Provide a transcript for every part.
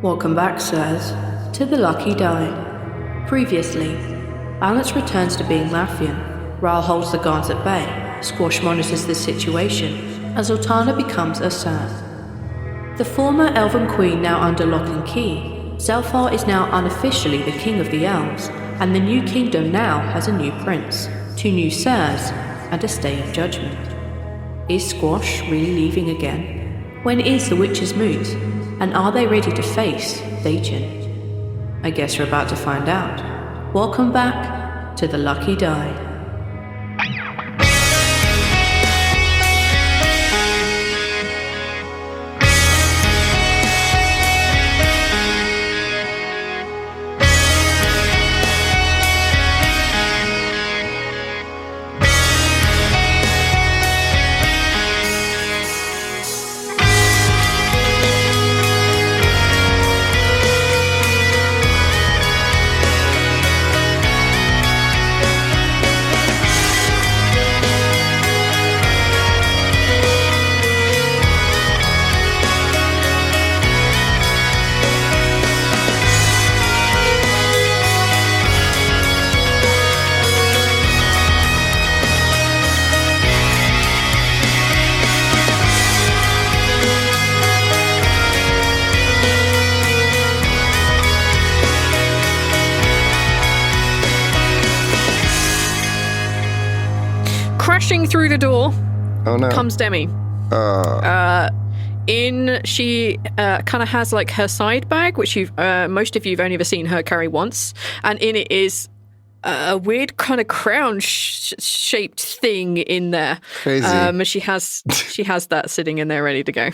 Welcome back, sirs, to the Lucky Die. Previously, Balance returns to being Latvian. Rhal holds the guards at bay. Squash monitors the situation, and Zaltanna becomes a Sir. The former Elven Queen now under lock and key, Zelfar is now unofficially the King of the Elves, and the new kingdom now has a new prince, 2 new Sirs, and a stay of judgment. Is Squash really leaving again? When is the Witch's moot? And are they ready to face Daechin? I guess you're about to find out. Welcome back to the Lucky Die. Crashing through the door comes Demi. She kind of has like her side bag, which most of you've only ever seen her carry once, and in it is a weird kind of crown shaped thing in there. Crazy. She has that sitting in there ready to go.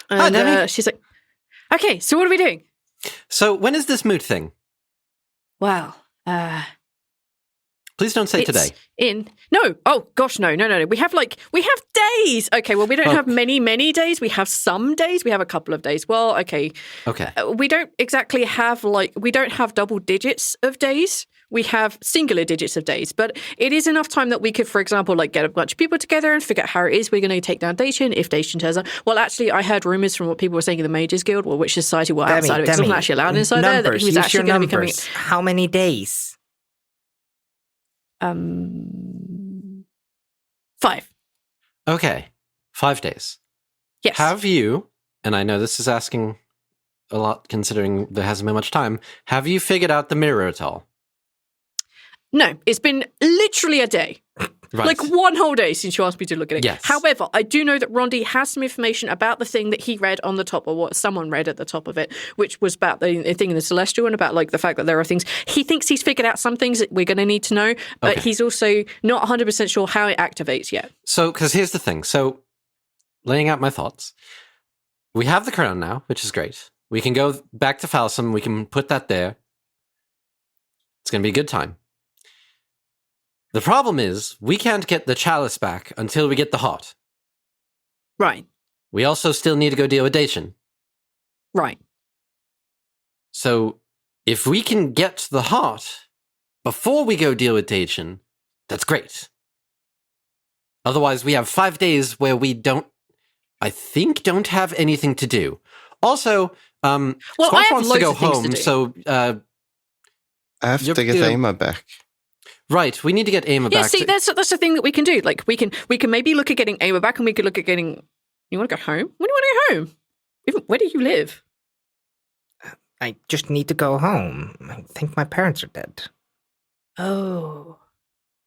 Hi, Demi. She's like, okay, so what are we doing? So when is this moot thing? Well, Please don't say today. No. Oh gosh, no. We have days. Okay, well we don't have many days. We have some days. We have a couple of days. Well, okay. Okay. We don't exactly have we don't have double digits of days. We have singular digits of days, but it is enough time that we could, for example, get a bunch of people together and figure out how it is we're going to take down Daechin if Daechin turns up. Well, actually, I heard rumors from what people were saying in the Mages Guild, or Witch Society were outside of it, because it wasn't actually allowed inside there, that he was actually going to be coming. How many days? 5. Okay. 5 days. Yes. Have you, and I know this is asking a lot considering there hasn't been much time, have you figured out the mirror at all? No, it's been literally a day. Right. One whole day since you asked me to look at it. Yes. However, I do know that Rondi has some information about the thing that he read on the top, or what someone read at the top of it, which was about the thing in the Celestial and about the fact that there are things. He thinks he's figured out some things that we're going to need to know, but he's also not 100% sure how it activates yet. So, because here's the thing. So, laying out my thoughts. We have the crown now, which is great. We can go back to Falsum. We can put that there. It's going to be a good time. The problem is, we can't get the chalice back until we get the heart. Right. We also still need to go deal with Daechin. Right. So, if we can get the heart before we go deal with Daechin, that's great. Otherwise, we have 5 days where we don't have anything to do. Also, Squash wants to go home, so I have to get Aima back. Right, we need to get Aima back. Yeah, see, that's the thing that we can do. We can maybe look at getting Aima back, and we could look at getting. You want to go home? When do you want to go home? Where do you live? I just need to go home. I think my parents are dead. Oh.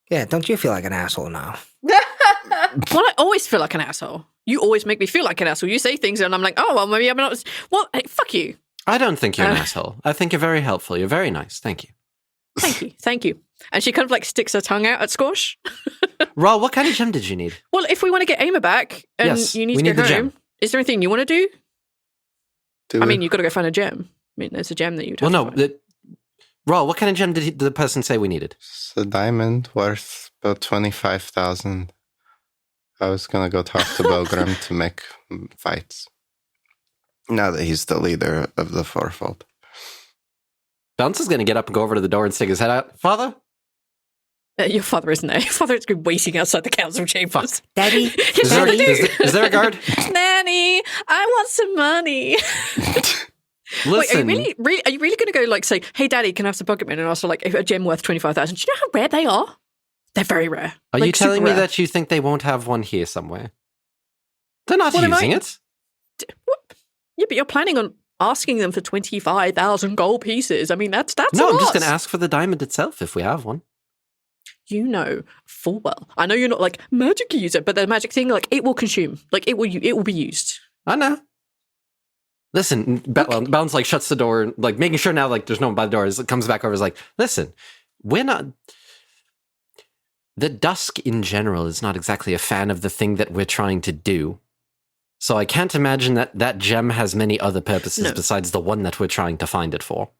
Yeah, don't you feel like an asshole now? Well, I always feel like an asshole. You always make me feel like an asshole. You say things, and I'm like, oh, well, maybe I'm not. Well, hey, fuck you. I don't think you're an asshole. I think you're very helpful. You're very nice. Thank you. Thank you. And she kind of sticks her tongue out at Squash. Rhal, what kind of gem did you need? Well, if we want to get Aima back and you need to go home, is there anything you want to do? I mean, you've got to go find a gem. I mean, there's a gem that you'd have to find. Rhal, what kind of gem did the person say we needed? It's a diamond worth about 25,000. I was going to go talk to Bogram to make fights. Now that he's the leader of the Fourfold. Bounce is going to get up and go over to the door and stick his head out. Father, Your father isn't there. Your father is waiting outside the council chambers. Daddy, Is there a guard? Nanny, I want some money. Listen. Wait, are you really going to go like say, "Hey, Daddy, can I have some pocket money?" And also like a gem worth 25,000. Do you know how rare they are? They're very rare. Are like, you telling me rare. that you think they won't have one here somewhere? They're not using it. What? Yeah, but you're planning on asking them for 25,000 gold pieces. I mean, that's No, a lot. I'm just going to ask for the diamond itself if we have one. You know full well. I know you're not like magic user, but the magic thing, like it will consume, like it will be used. I know. Listen, Balance like shuts the door, like making sure now like there's no one by the door. It comes back over, is like, listen, we're not. The dusk in general is not exactly a fan of the thing that we're trying to do. So I can't imagine that gem has many other purposes besides the one that we're trying to find it for.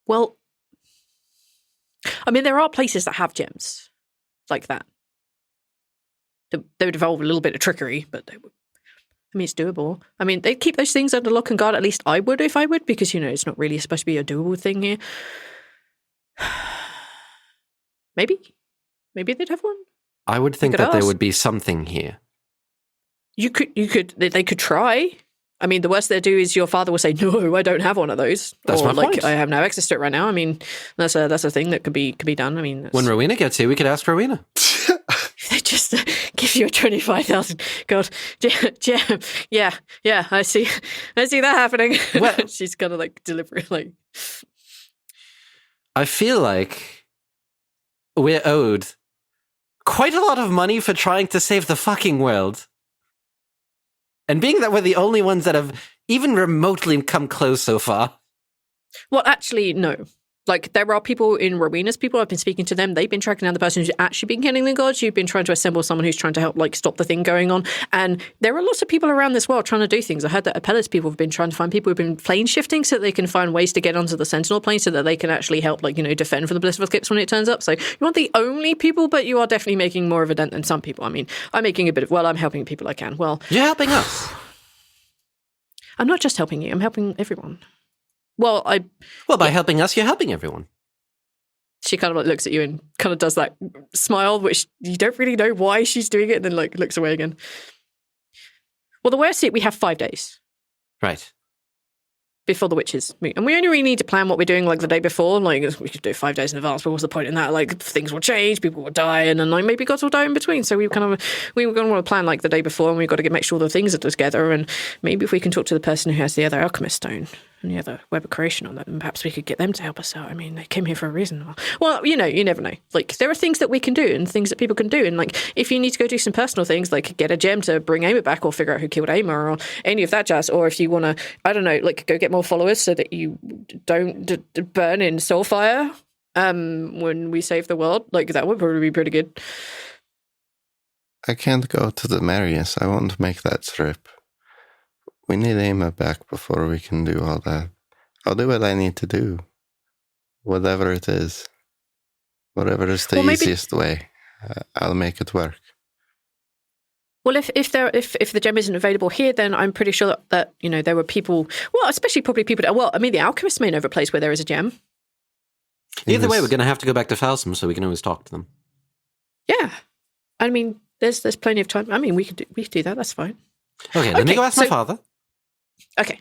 Well, I mean, there are places that have gems like that. They would involve a little bit of trickery, but they would. I mean, it's doable. I mean, they keep those things under lock and guard. At least I would if I would, because, you know, it's not really supposed to be a doable thing here. Maybe they'd have one. I would think that there would be something here. They could try. I mean, the worst they'll do is your father will say, "No, I don't have one of those." That's or my like, point. "I have no access to it right now." I mean, that's a thing that could be done. I mean, When Rowena gets here, we could ask Rowena. they just give you a 25,000 gold gem. Yeah, I see that happening. Well, she's gonna like deliberately. I feel like we're owed quite a lot of money for trying to save the fucking world. And being that we're the only ones that have even remotely come close so far. Well, actually, no. Like, there are people in Rowena's people, I've been speaking to them, they've been tracking down the person who's actually been killing the gods. You've been trying to assemble someone who's trying to help, like, stop the thing going on. And there are lots of people around this world trying to do things. I heard that Apellis people have been trying to find people who've been plane shifting so that they can find ways to get onto the Sentinel plane so that they can actually help, like, you know, defend from the Blissful Eclipse when it turns up. So you aren't the only people, but you are definitely making more of a dent than some people. I mean, I'm making a bit of, I'm helping people I can. Well, you're helping us. I'm not just helping you, I'm helping everyone. Well, by helping us, you're helping everyone. She kind of like looks at you and kind of does that smile, which you don't really know why she's doing it, and then like looks away again. Well, the way I see it, we have 5 days. Right. Before the witches meet. And we only really need to plan what we're doing like the day before. Like, we could do 5 days in advance, but what's the point in that? Like, things will change, people will die, and then like maybe gods will die in between. So we were going to want to plan like the day before, and we've got to make sure the things are together. And maybe if we can talk to the person who has the other alchemist stone and the other web of creation on it, and perhaps we could get them to help us out. I mean, they came here for a reason. Well, you know, you never know. Like, there are things that we can do and things that people can do. And like, if you need to go do some personal things, like get a gem to bring Aimer back or figure out who killed Aimer or any of that jazz, or if you want to, I don't know, like go get more followers so that you don't burn in soulfire when we save the world, like that would probably be pretty good. I can't go to the Marius. I won't make that trip. We need Aimer back before we can do all that. I'll do what I need to do. Whatever it is. Whatever is the easiest way. I'll make it work. Well, if the gem isn't available here, then I'm pretty sure that you know there were people. Well, especially probably people. Well, I mean, the alchemists may know of a place where there is a gem. Either way, we're going to have to go back to Falsum, so we can always talk to them. Yeah, I mean, there's plenty of time. I mean, we could do that. That's fine. Okay, let me go ask my father. Okay.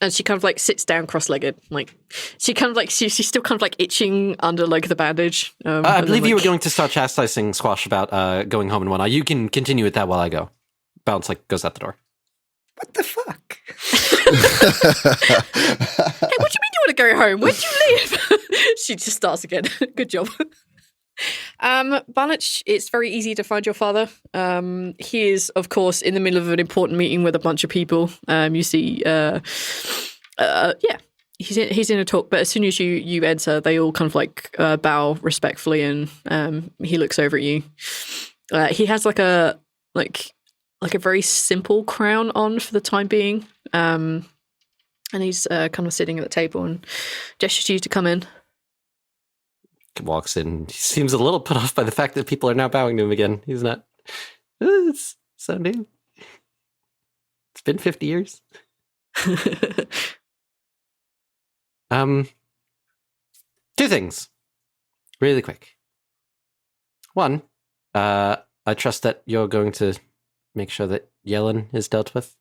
And she kind of like sits down cross-legged, like she kind of like she's still kind of like itching under like the bandage. I believe you were going to start chastising Squash about going home and whatnot. You can continue with that while I go. Bounce like goes out the door. What the fuck? Hey, what do you mean you want to go home? Where'd you live? She just starts again. Good job. Banach, it's very easy to find your father. He is, of course, in the middle of an important meeting with a bunch of people. You see, he's in a talk, but as soon as you enter, they all kind of like bow respectfully, and he looks over at you. He has like a very simple crown on for the time being, and he's kind of sitting at the table and gestures to you to come in. Walks in. He seems a little put off by the fact that people are now bowing to him again. He's not. It's so new. It's been 50 years. Two things. really quick. One, I trust that you're going to make sure that Yellen is dealt with.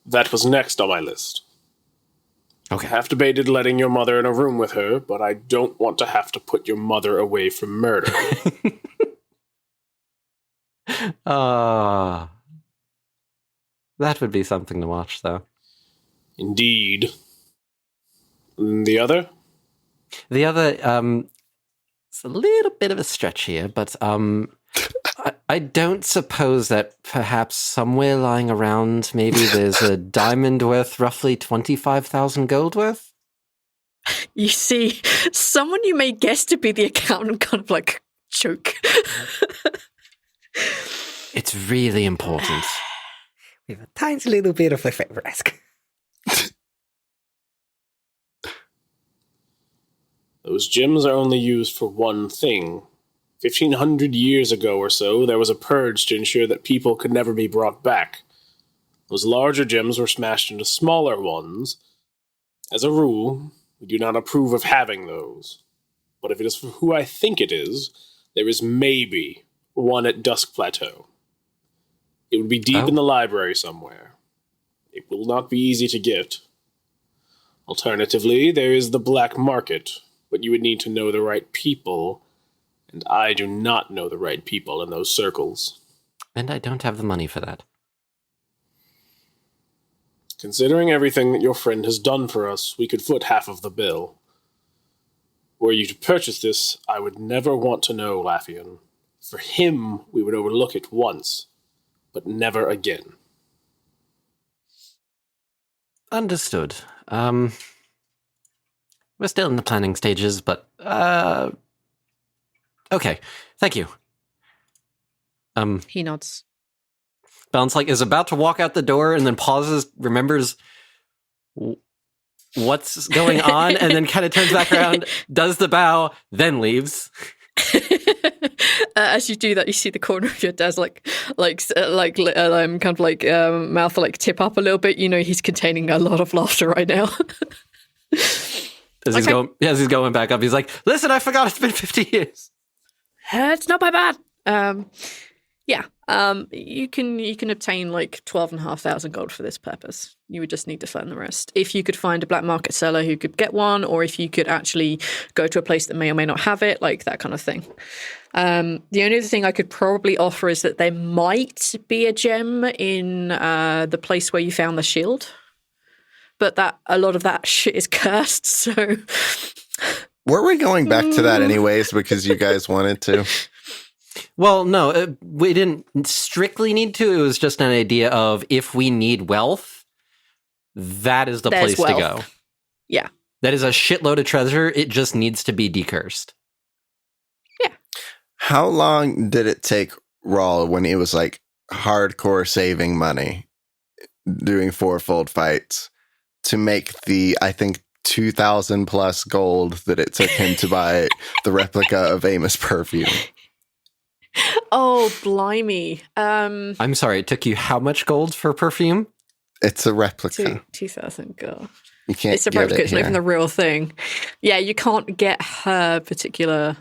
That was next on my list. Okay. I have debated letting your mother in a room with her, but I don't want to have to put your mother away from murder. That would be something to watch, though. Indeed. And the other? The other, it's a little bit of a stretch here, but I don't suppose that perhaps somewhere lying around, maybe there's a diamond worth roughly 25,000 gold worth? You see, someone you may guess to be the accountant kind of like choke. It's really important. We have a tiny little bit of a risk. Those gems are only used for one thing. 1,500 years ago or so, there was a purge to ensure that people could never be brought back. Those larger gems were smashed into smaller ones. As a rule, we do not approve of having those. But if it is for who I think it is, there is maybe one at Dusk Plateau. It would be deep in the library somewhere. It will not be easy to get. Alternatively, there is the black market, but you would need to know the right people, and I do not know the right people in those circles. And I don't have the money for that. Considering everything that your friend has done for us, we could foot half of the bill. Were you to purchase this, I would never want to know, Laffian. For him, we would overlook it once, but never again. Understood. We're still in the planning stages, but, okay. Thank you. He nods. Bounce is about to walk out the door and then pauses, remembers what's going on, and then kind of turns back around, does the bow, then leaves. As you do that, you see the corner of your dad's mouth tip up a little bit. You know he's containing a lot of laughter right now. As he's going back up, he's like, "Listen, I forgot it's been 50 years." It's not my bad. You can obtain 12,500 gold for this purpose. You would just need to find the rest. If you could find a black market seller who could get one, or if you could actually go to a place that may or may not have it, that kind of thing. The only other thing I could probably offer is that there might be a gem in the place where you found the shield, but that a lot of that shit is cursed. So, were we going back to that anyways because you guys wanted to? Well, no, we didn't strictly need to. It was just an idea of if we need wealth, that is the place to go. Yeah. That is a shitload of treasure. It just needs to be decursed. Yeah. How long did it take Rhal when he was hardcore saving money, doing fourfold fights, to make the, I think, 2,000 plus gold that it took him to buy the replica of Amos perfume? Oh, blimey. I'm sorry, it took you how much gold for perfume? It's a replica. 2,000 gold. You can't It's a replica, it's not even the real thing. Yeah, you can't get her particular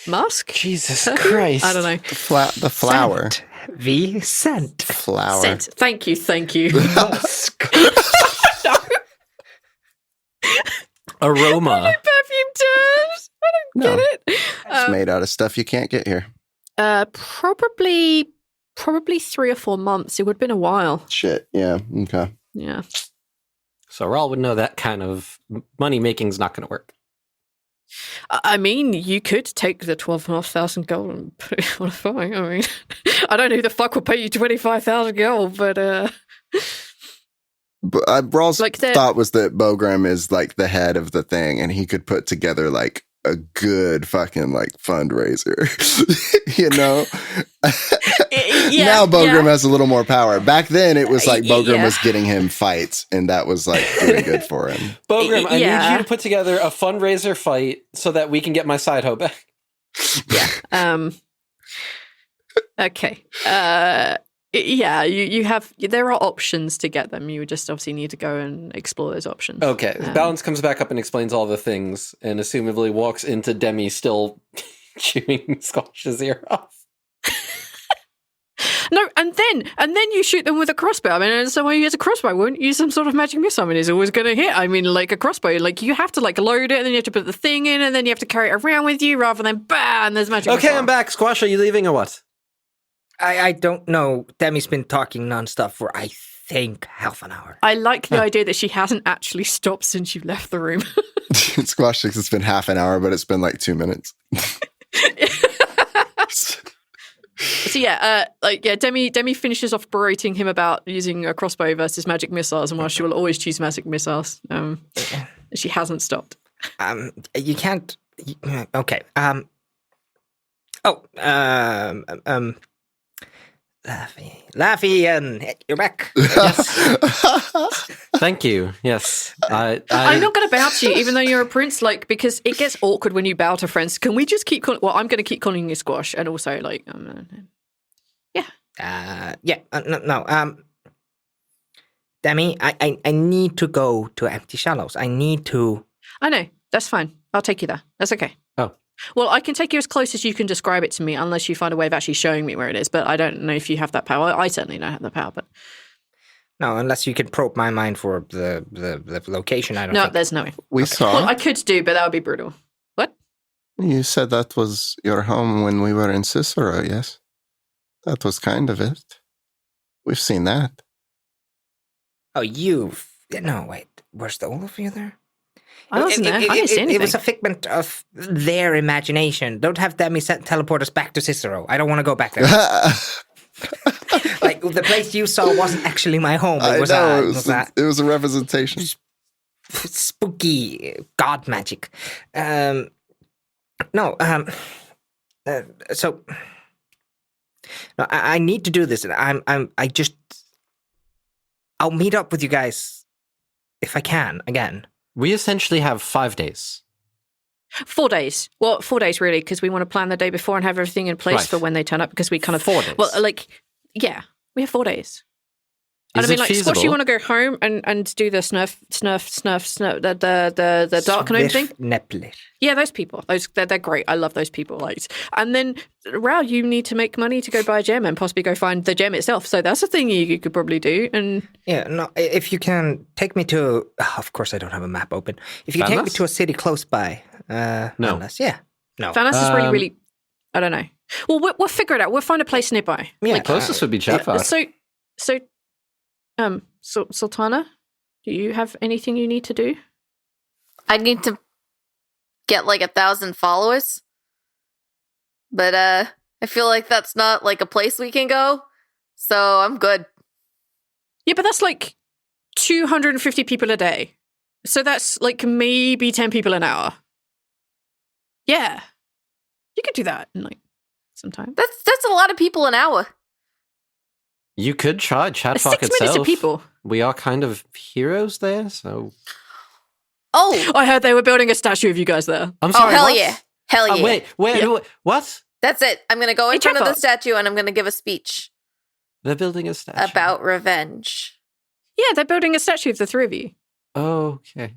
mask. Jesus Christ. I don't know. The flower. Scent. The scent. Flower. Scent. Thank you. Musk. Aroma. Perfume terms. I don't get it. It's made out of stuff you can't get here. Probably 3 or 4 months. It would have been a while. Shit. Yeah. Okay. Yeah. So Rhal would know that kind of money making's not going to work. I mean, you could take the 12,500 gold and put it on a fine. I mean, I don't know who the fuck will pay you 25,000 gold, but Rhal's thought was that Bogram is the head of the thing, and he could put together a good fucking fundraiser, you know? Now Bogram has a little more power. Back then it was Bogram was getting him fights, and that was doing good for him. Bogram, I need you to put together a fundraiser fight so that we can get my side hoe back. Yeah. Okay. Yeah, you have. There are options to get them. You just obviously need to go and explore those options. Okay, Balance comes back up and explains all the things, and assumably walks into Demi still chewing Squash's ear off. No, and then you shoot them with a crossbow. I mean, someone who has a crossbow won't use some sort of magic missile. I mean, it's always going to hit. I mean, like a crossbow, like you have to like load it, and then you have to put the thing in, and then you have to carry it around with you rather than bam, there's magic Okay, missile. I'm back. Squash, are you leaving or what? I don't know. Demi's been talking nonstop for, I think, half an hour. I like the idea that she hasn't actually stopped since you left the room. Squash thinks it's been half an hour, but it's been like 2 minutes. So yeah, Demi finishes off berating him about using a crossbow versus magic missiles, and while she will always choose magic missiles, she hasn't stopped. You can't. Okay. Laffy, and you're back. Yes. Thank you. Yes. I'm not going to bow to you, even though you're a prince, like, because it gets awkward when you bow to friends. Can we just keep calling? Well, I'm going to keep calling you Squash, and also like, No. Demi, I need to go to Empty Shallows. I need to. I know, that's fine. I'll take you there. That's okay. Oh. Well, I can take you as close as you can describe it to me, unless you find a way of actually showing me where it is. But I don't know if you have that power. I certainly don't have the power. But No, unless you can probe my mind for the location. I don't. no, think. there's no way. We saw. Well, I could do, but that would be brutal. What? You said that was your home when we were in Cicero, yes? That was kind of it. We've seen that. Oh, you've. No, wait. Where's the all of you there? I wasn't there. I didn't see anything. It was a figment of their imagination. Don't have Demi teleport us back to Cicero. I don't want to go back there. Like, the place you saw wasn't actually my home. It was, it was a representation. Spooky god magic. I need to do this. I'll meet up with you guys if I can again. We essentially have 5 days. 4 days. Well, 4 days really, because we want to plan the day before and have everything in place Right. for when they turn up. Because we kind of 4 days. Well, yeah, we have 4 days. And Is I mean, it like, feasible? Squash, you want to go home and do the snurf, the dark gnome thing? Nepler. Yeah, those people. They're great. I love those people. Like, and then Rhal, you need to make money to go buy a gem and possibly go find the gem itself. So that's a thing you could probably do. And Yeah, no, if you can take me to... of course, I don't have a map open. If you can take me Thanos? to a city close by. No. Unless, yeah. No. Thanos is really, I don't know. Well, we'll figure it out. We'll find a place nearby. Yeah, Closest would be Chatfart. So, Zaltanna, do you have anything you need to do? I need to get like 1,000 followers. But I feel like that's not like a place we can go. So I'm good. Yeah, but that's like 250 people a day. So that's like maybe 10 people an hour. Yeah. You could do that in like some time. That's a lot of people an hour. You could try It's Chatfart 6 minutes itself. of people. We are kind of heroes there, so... Oh, I heard they were building a statue of you guys there. I'm oh sorry, hell what? yeah. Hell yeah. Wait, what? That's it. I'm going to go in Hey, front of the Chatfart. statue and I'm going to give a speech They're building a statue. about revenge. Yeah, they're building a statue of the three of you. Oh, okay.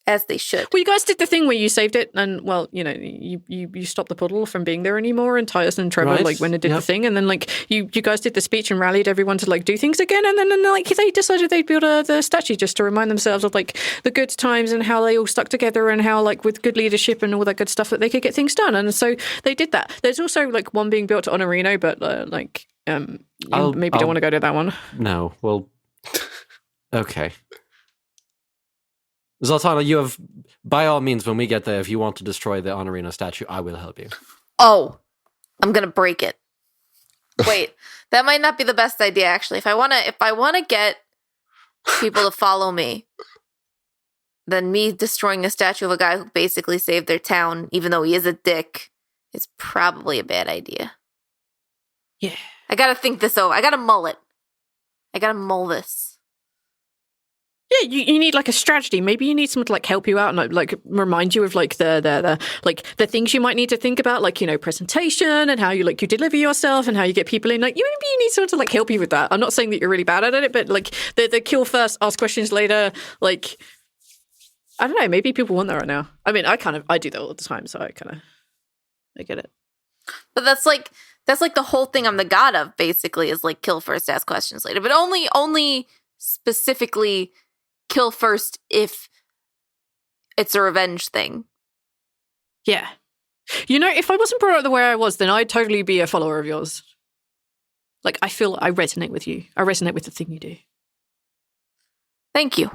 As they should. Well, you guys did the thing where you saved it, and well, you know, you stopped the portal from being there anymore, and Tyus and Trevor Right, like when it did the yep. thing, and then like you guys did the speech and rallied everyone to like do things again, and then like they decided they'd build the statue just to remind themselves of like the good times and how they all stuck together and how like with good leadership and all that good stuff that they could get things done, and so they did that. There's also like one being built at Honorino, but you maybe don't want to go to that one. No, well... Okay. Zaltanna, you have, by all means, when we get there, if you want to destroy the Honorino statue, I will help you. Oh, I'm going to break it. Wait, that might not be the best idea actually. If I want to get people to follow me, then me destroying a statue of a guy who basically saved their town, even though he is a dick, is probably a bad idea. Yeah. I got to think this over. I got to mull it. I got to mull this. Yeah, you need like a strategy. Maybe you need someone to like help you out and like remind you of like the things you might need to think about, like, you know, presentation and how you like you deliver yourself and how you get people in. Like, maybe you need someone to like help you with that. I'm not saying that you're really bad at it, but like the kill first, ask questions later. Like, I don't know. Maybe people want that right now. I mean, I do that all the time, so I get it. But that's like the whole thing I'm the god of, basically, is like kill first, ask questions later. But only specifically kill first if it's a revenge thing. Yeah. You know, if I wasn't brought up the way I was, then I'd totally be a follower of yours. Like, I feel I resonate with you. I resonate with the thing you do. Thank you.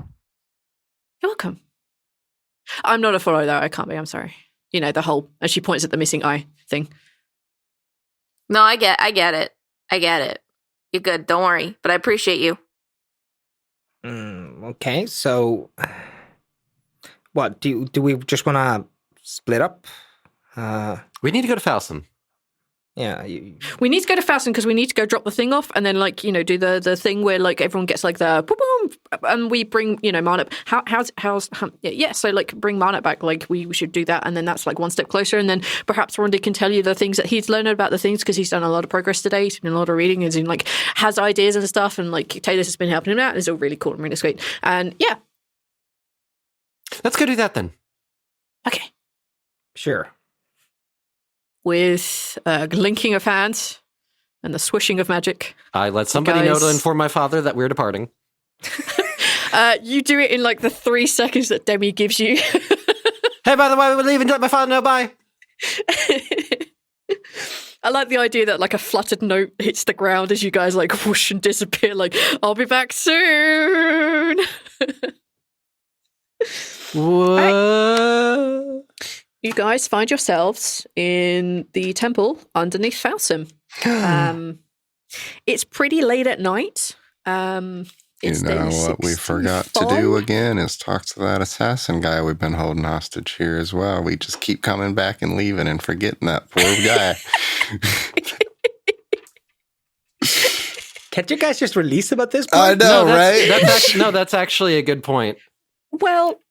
You're welcome. I'm not a follower, though. I can't be. I'm sorry. You know, the whole, and she points at the missing eye thing. No, I get it. I get it. You're good. Don't worry. But I appreciate you. Okay, so what do we just want to split up? We need to go to Falson. Yeah, we need to go to Falson because we need to go drop the thing off and then, like, you know, do the thing where like everyone gets like the boom boom and we bring, you know, Marnet. So like bring Marnet back. Like we should do that, and then that's like one step closer. And then perhaps Rondi can tell you the things that he's learned about the things because he's done a lot of progress today. He's been a lot of reading and like has ideas and stuff. And like Taylor's has been helping him out. And it's all really cool and really sweet. And yeah, let's go do that then. Okay, sure. With linking of hands and the swishing of magic. I let somebody know to inform my father that we're departing. You do it in like the 3 seconds that Demi gives you. Hey, by the way, we're leaving. Let my father know. Bye. I like the idea that like a fluttered note hits the ground as you guys like whoosh and disappear. Like, I'll be back soon. Whoa. You guys find yourselves in the temple underneath Falsum. It's pretty late at night. You know what we forgot to do again is talk to that assassin guy we've been holding hostage here as well. We just keep coming back and leaving and forgetting that poor guy. Can't you guys just release him at this point? I know, right? That's actually a good point. Well,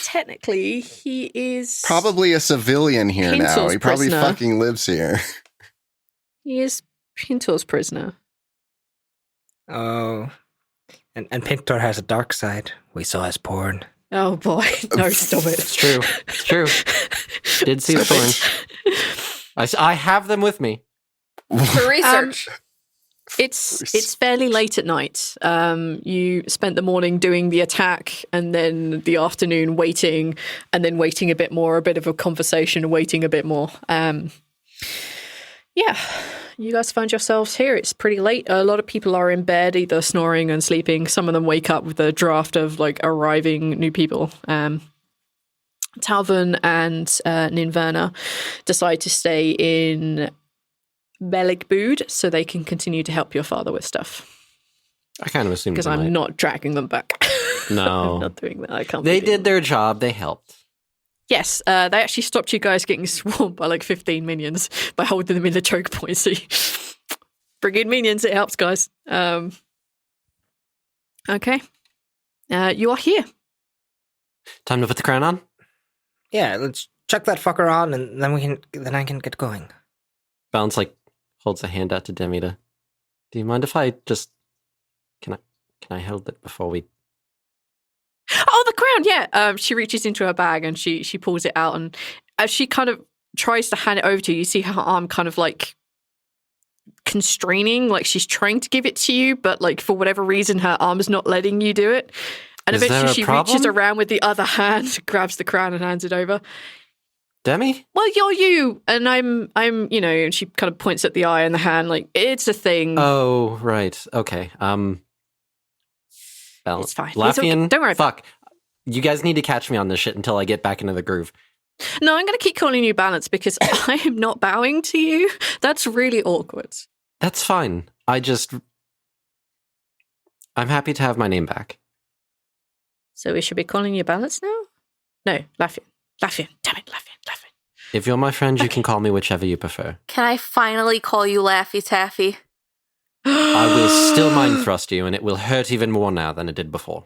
technically, he is probably a civilian here Pintor's now. He probably prisoner. fucking lives here. He is Pintor's prisoner. Oh. And Pintor has a dark side. We saw his porn. Oh boy. No, stop it. It's true. It's true. Did see his porn. I have them with me. For research. It's fairly late at night. You spent the morning doing the attack and then the afternoon waiting and then waiting a bit more, a bit of a conversation and waiting a bit more. Yeah, you guys find yourselves here. It's pretty late. A lot of people are in bed, either snoring and sleeping. Some of them wake up with a draft of like arriving new people. Talvin and Ninverna decide to stay in Beligbood so they can continue to help your father with stuff. I kind of assumed because I'm not dragging them back. No, I'm not doing that. I can't. They did their job. They helped. Yes, they actually stopped you guys getting swarmed by like 15 minions by holding them in the choke point. See, bring in minions, it helps, guys. Okay, you are here. Time to put the crown on. Yeah, let's chuck that fucker on, and then I can get going. Balance like holds a hand out to Demi to. Do you mind if I just? Can I hold it before we? Oh, the crown, yeah. She reaches into her bag and she pulls it out, and as she kind of tries to hand it over to you, you see her arm kind of like constraining, like she's trying to give it to you, but like for whatever reason her arm's not letting you do it. And eventually she reaches around with the other hand, grabs the crown and hands it over. Demi? Well, you're you, and I'm, you know, and she kind of points at the eye and the hand, like, it's a thing. Oh, right. Okay. It's fine. Laffian, okay. Don't worry. Fuck. You guys need to catch me on this shit until I get back into the groove. No, I'm going to keep calling you Balance because I am not bowing to you. That's really awkward. That's fine. I'm happy to have my name back. So we should be calling you Balance now? No, Laffian. Laffian. Damn it, Laffian. If you're my friend, you can call me whichever you prefer. Can I finally call you Laffy Taffy? I will still mind thrust you, and it will hurt even more now than it did before.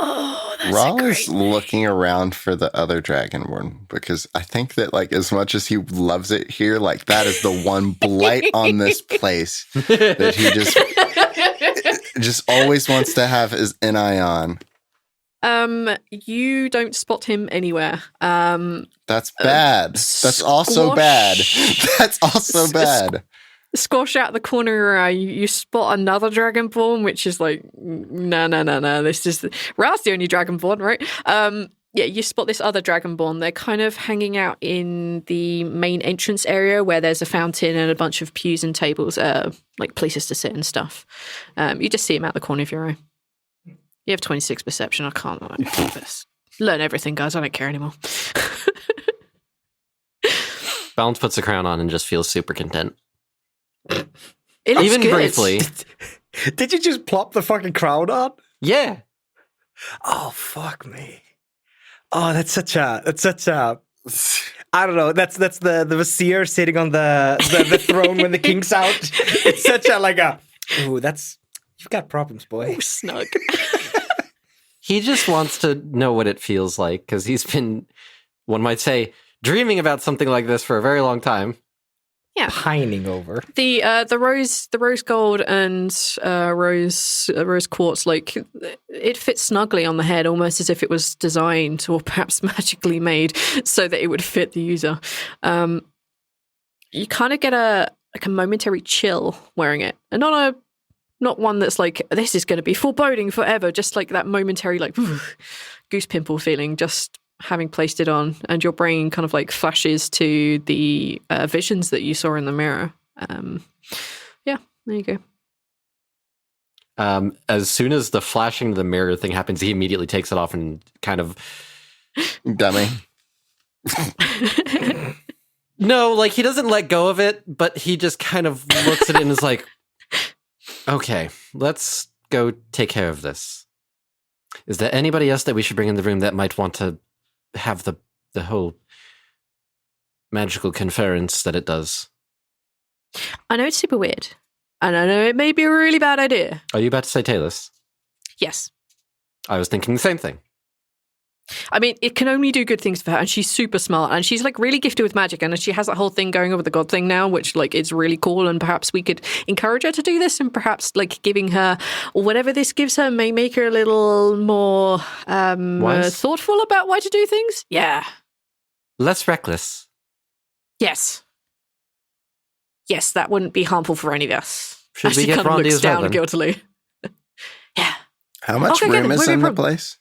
Oh, that's Rhal is looking around for the other Dragonborn because I think that, like, as much as he loves it here, like, that is the one blight on this place that he just always wants to have his an eye on. You don't spot him anywhere. That's bad. That's also bad. That's also bad. Squash out the corner of your eye, you spot another Dragonborn, which is like, no. This is Rhal's the only Dragonborn, right? Yeah, you spot this other Dragonborn. They're kind of hanging out in the main entrance area where there's a fountain and a bunch of pews and tables, like places to sit and stuff. You just see him out the corner of your eye. You have 26 perception. I can't do this. Learn everything, guys. I don't care anymore. Balance puts a crown on and just feels super content. It looks Even good. briefly. Did you just plop the fucking crown on? Yeah. Oh, fuck me. Oh, that's such a I don't know. That's the vizier sitting on the throne when the king's out. It's such you've got problems, boy. Ooh, snug. He just wants to know what it feels like because he's been, one might say, dreaming about something like this for a very long time. Yeah, pining over the rose gold and rose quartz. Like it fits snugly on the head, almost as if it was designed or perhaps magically made so that it would fit the user. You kind of get a momentary chill wearing it, and not one that's like this is going to be foreboding forever. Just like that momentary like goose pimple feeling. Just having placed it on, and your brain kind of like flashes to the visions that you saw in the mirror. Yeah, there you go. As soon as the flashing of the mirror thing happens, he immediately takes it off and kind of... Dummy. No, like he doesn't let go of it, but he just kind of looks at it and is like, okay, let's go take care of this. Is there anybody else that we should bring in the room that might want to have the whole magical conference that it does? I know it's super weird, and I know it may be a really bad idea. Are you about to say Talus? Yes. I was thinking the same thing. I mean, it can only do good things for her, and she's super smart, and she's like really gifted with magic, and she has that whole thing going over the god thing now, which like is really cool, and perhaps we could encourage her to do this, and perhaps like giving her whatever this gives her may make her a little more thoughtful about why to do things. Yeah. Less reckless. Yes. Yes, that wouldn't be harmful for any of us. Should we get kind of Rondi looks as well, down then? guiltily. Yeah. How much room is in the place?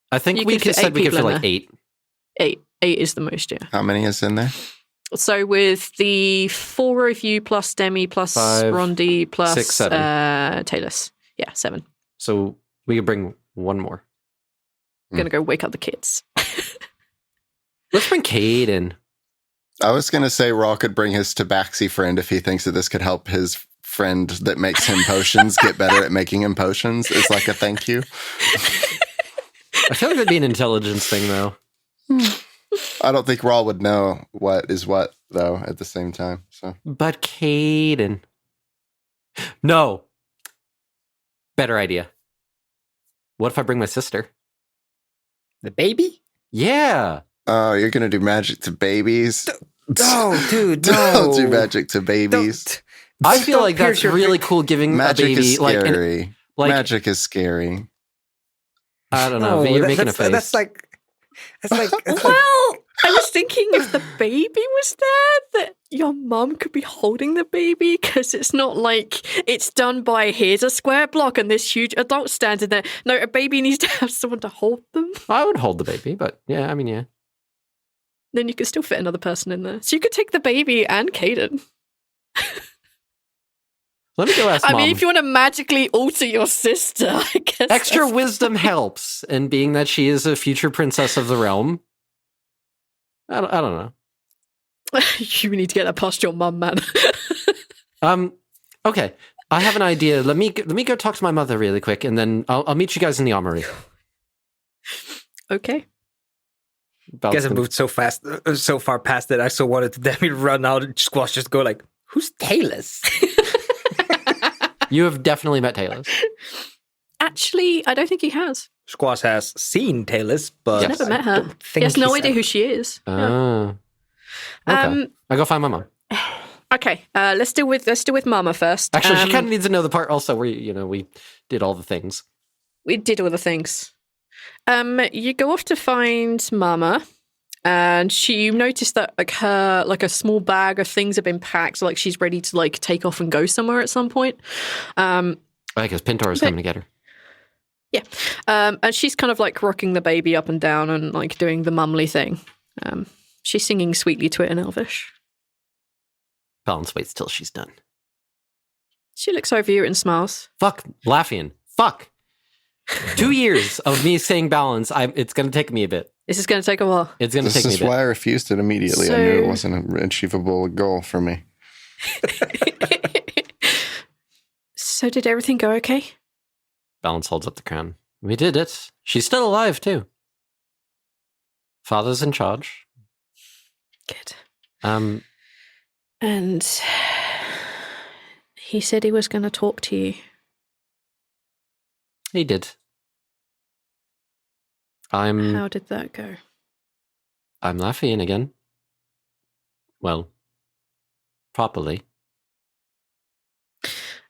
I think we said we could fit like 8. 8 is the most, yeah. How many is in there? So with the 4 of you plus Demi plus 5, Rondi plus 6, 7. Talus. Yeah, 7. So we could bring one more. Gonna go wake up the kids. Let's bring Cade in. I was going to say Rhal could bring his tabaxi friend if he thinks that this could help his friend that makes him potions get better at making him potions. It's like a thank you. I feel like that'd be an intelligence thing, though. I don't think Rhal would know what is what, though, at the same time. So, but Caden. No. Better idea. What if I bring my sister? The baby? Yeah. Oh, you're going to do magic to babies? No, dude, no. Don't do magic to babies. I feel like that's really cool giving magic a baby... is scary. Magic is scary. I don't know. You're making a face. That's like well, I was thinking if the baby was there, that your mum could be holding the baby, because it's not like it's done by here's a square block and this huge adult standing there. No, a baby needs to have someone to hold them. I would hold the baby, but yeah, I mean, yeah. Then you could still fit another person in there. So you could take the baby and Caden. Let me go ask Mom. I mean, if you want to magically alter your sister, I guess. Extra wisdom helps, and being that she is a future princess of the realm, I don't know. You need to get that past your mum, man. Okay, I have an idea. Let me go talk to my mother really quick, and then I'll meet you guys in the armory. Okay. You guys have moved so fast, so far past it. I so wanted to Demi run out and Squash just go like, "Who's Talus?" You have definitely met Talus. Actually, I don't think he has. Squash has seen Talus, but He's never met her. don't He think has no he's idea ever- who she is. Okay. I go find my mom. Okay, let's deal with Mama first. Actually, she kind of needs to know the part also where we did all the things. We did all the things. You go off to find Mama, and you notice that a small bag of things have been packed, like she's ready to take off and go somewhere at some point. Because Pintor is coming to get her. Yeah, and she's kind of rocking the baby up and down and doing the mumly thing. She's singing sweetly to it in Elvish. Balance waits till she's done. She looks over you and smiles. Fuck, Laffian. Fuck. 2 years of me saying balance. It's going to take me a bit. This is going to take a while. It's going to This take me a is bit. why I refused it immediately. I knew it wasn't an achievable goal for me. So did everything go okay? Balance holds up the crown. We did it. She's still alive, too. Father's in charge. Good. And he said he was going to talk to you. He did. How did that go? I'm Laffian again. Well, properly.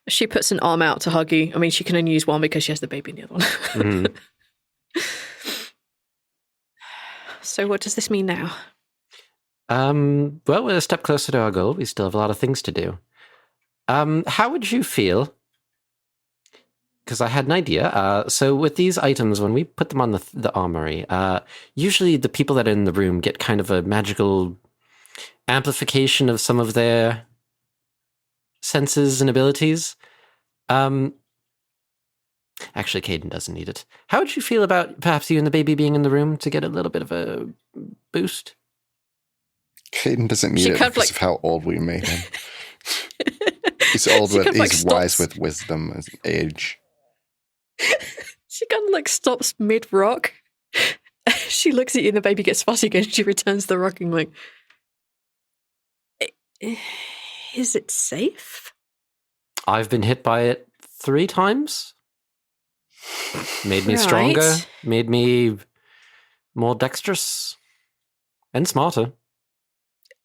She puts an arm out to hug you. I mean, she can only use one because she has the baby in the other one. Mhm. So what does this mean now? Well, we're a step closer to our goal. We still have a lot of things to do. How would you feel? Because I had an idea. So with these items, when we put them on the armory, usually the people that are in the room get kind of a magical amplification of some of their senses and abilities. Actually, Caden doesn't need it. How would you feel about perhaps you and the baby being in the room to get a little bit of a boost? Caden doesn't need She it kind of because of how old we made him. He's old She with, kind of he's wise stops. with wisdom and age. She kind of stops mid-rock. She looks at you and the baby gets fussy again. She returns the rocking is it safe? I've been hit by it 3 times. Made me Right. stronger, made me more dexterous and smarter.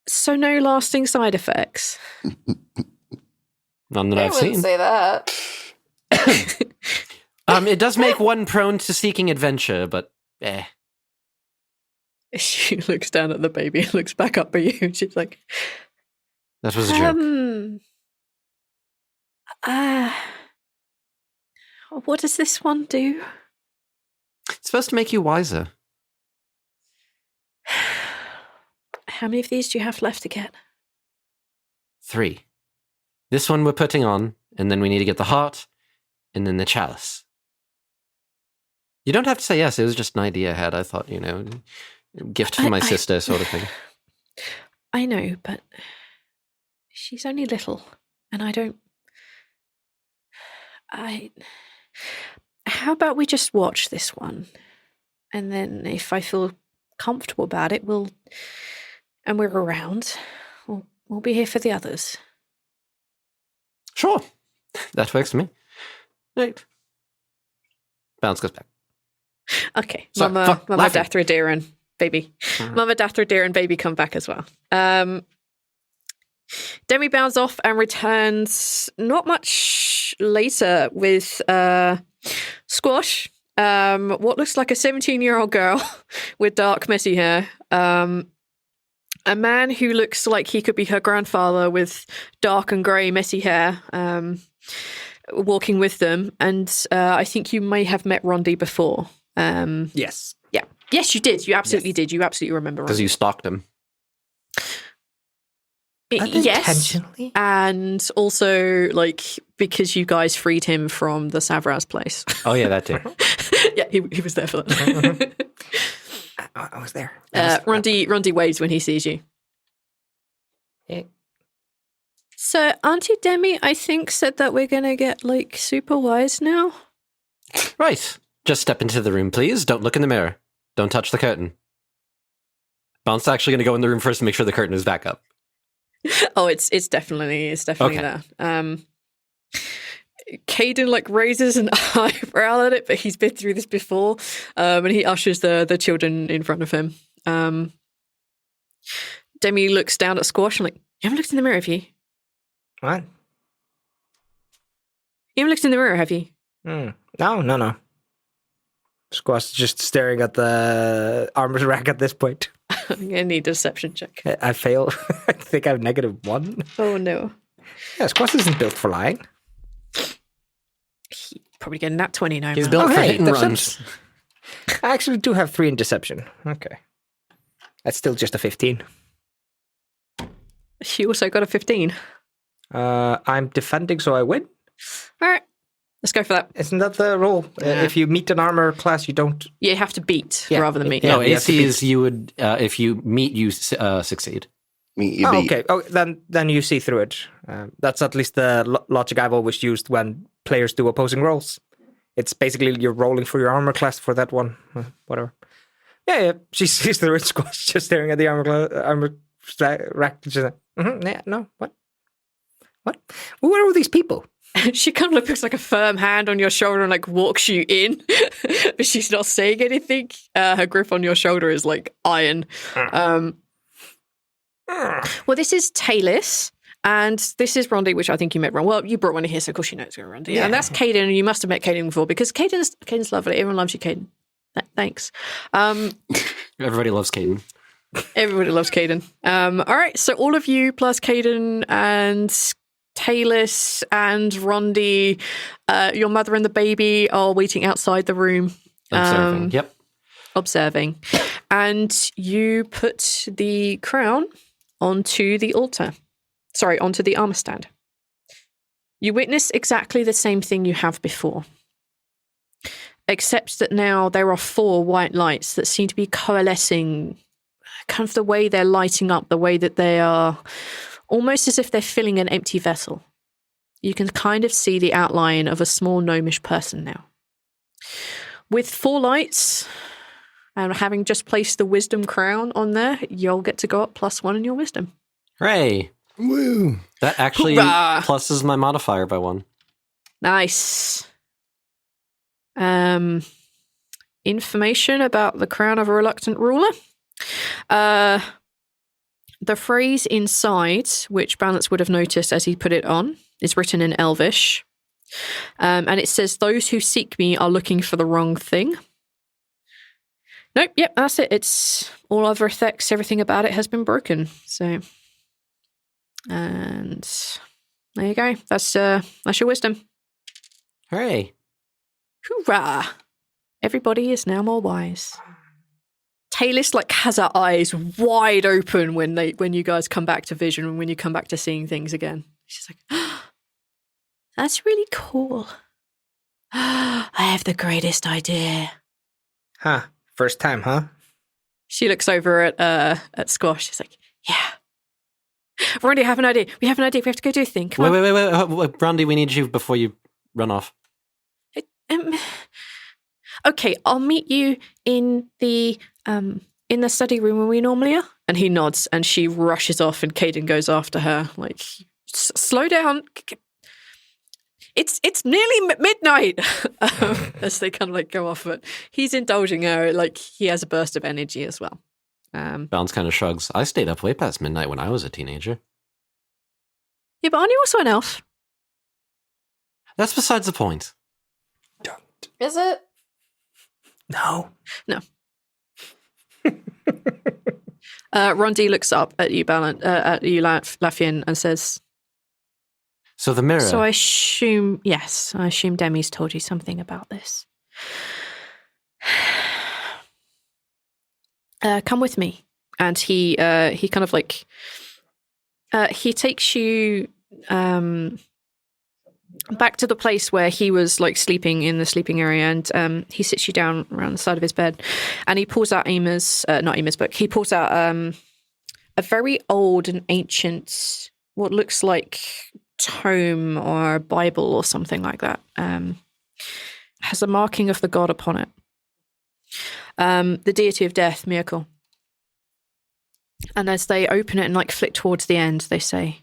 So no lasting side effects? None that I I've wouldn't seen. say that. It does make one prone to seeking adventure, but She looks down at the baby and looks back up at you. She's like, that was a joke. What does this one do? It's supposed to make you wiser. How many of these do you have left to get? 3. This one we're putting on, and then we need to get the heart, and then the chalice. You don't have to say yes. It was just an idea I had. I thought, gift for my sister sort of thing. I know, but she's only little, and I don't... How about we just watch this one? And then if I feel comfortable about it, and we're around, we'll be here for the others. Sure. That works for me. Right. Bounce goes back. Okay, So, Mama fuck, laughing. Dathradir and baby. Mama Dathradir and baby come back as well. Demi bounds off and returns not much later with Squash, what looks like a 17-year-old girl with dark, messy hair. A man who looks like he could be her grandfather with dark and grey, messy hair, walking with them. And I think you may have met Rondi before. Yes. Yeah. Yes, you did. You absolutely did. You absolutely remember Because Rondi. you stalked him. Yes. Unintentionally? And also, because you guys freed him from the Savraz place. Oh, yeah, that too. Yeah, he was there for that. I was there. Rondi waves when he sees you. Yeah. So Auntie Demi, I think, said that we're going to get, super wise now. Right. Just step into the room, please. Don't look in the mirror. Don't touch the curtain. Bounce actually going to go in the room first and make sure the curtain is back up. Oh, it's definitely Okay. there. Caden like raises an eyebrow at it, but he's been through this before, and he ushers the children in front of him. Demi looks down at Squash and like, you haven't looked in the mirror, have you? What? You haven't looked in the mirror, have you? No. Squash is just staring at the armor rack at this point. I'm gonna need a deception check. I fail. I think I have -1. Oh no. Yeah, Squash isn't built for lying. Probably getting that 20 now. He's man. built for hey, hit and deception. runs. I actually do have 3 in deception. Okay. That's still just a 15. She also got a 15. I'm defending, so I win. All right, let's go for that. Isn't that the rule? Yeah. If you meet an armor class, you don't... You have to beat Yeah. rather than meet. Yeah. No, you have to AC beat. is you would if you meet, you succeed. Meet you beat. Okay. Oh, then you see through it. That's at least the logic I've always used when players do opposing rolls. It's basically you're rolling for your armor class for that one. Whatever. Yeah. She sees through it. Squash just staring at the armor rack. She's like, yeah, no, what? Well, where are all these people? She kind of looks like a firm hand on your shoulder and like walks you in, but she's not saying anything. Her grip on your shoulder is like iron. Well, this is Talis, and this is Rondi, which I think you met wrong. Well, you brought one in here, so of course you know it's going to Rondi. Yeah. And that's Caden, and you must have met Caden before because Caden's lovely. Everyone loves you, Caden. Thanks. Everybody loves Caden. Everybody loves Caden. All right, so all of you plus Caden and Talis and Rondi, your mother and the baby are waiting outside the room. Observing. Yep. Observing. And you put the crown onto the altar. Sorry, onto the armor stand. You witness exactly the same thing you have before. Except that now there are 4 white lights that seem to be coalescing, kind of the way they're lighting up, the way that they are almost as if they're filling an empty vessel. You can kind of see the outline of a small gnomish person now. With 4 lights, and having just placed the wisdom crown on there, you'll get to go up +1 in your wisdom. Hooray! Woo! That actually Hoorah! pluses my modifier by 1. Nice. Information about the crown of a reluctant ruler. The phrase inside, which Balance would have noticed as he put it on, is written in Elvish. And it says, "Those who seek me are looking for the wrong thing." Nope, yep, that's it. It's all other effects, everything about it has been broken. So, and there you go. That's your wisdom. Hooray! Hoorah! Everybody is now more wise. Talis like has her eyes wide open when you guys come back to vision and when you come back to seeing things again. She's like, "That's really cool. I have the greatest idea." Huh. First time, huh? She looks over at Squash. She's like, "Yeah, Randy, I have an idea. We have an idea. We have to go do a thing. Come on." Wait, Brandy, we need you before you run off. Okay, I'll meet you in the study room where we normally are. And he nods, and she rushes off, and Caden goes after her. Like, slow down. It's nearly midnight. As they kind of like go off, but he's indulging her. Like he has a burst of energy as well. Balance kind of shrugs. I stayed up way past midnight when I was a teenager. Yeah, but aren't you also an elf? That's besides the point. Is it? No. Rondi looks up at you, Laffian, and says, So the mirror. "So I assume Demi's told you something about this. Come with me." And he kind of like he takes you back to the place where he was like sleeping in the sleeping area, and he sits you down around the side of his bed, and he pulls out not Emer's book. He pulls out a very old and ancient, what looks like tome or Bible or something like that. Has a marking of the god upon it. The deity of death, Miracle. And as they open it and like flick towards the end, they say,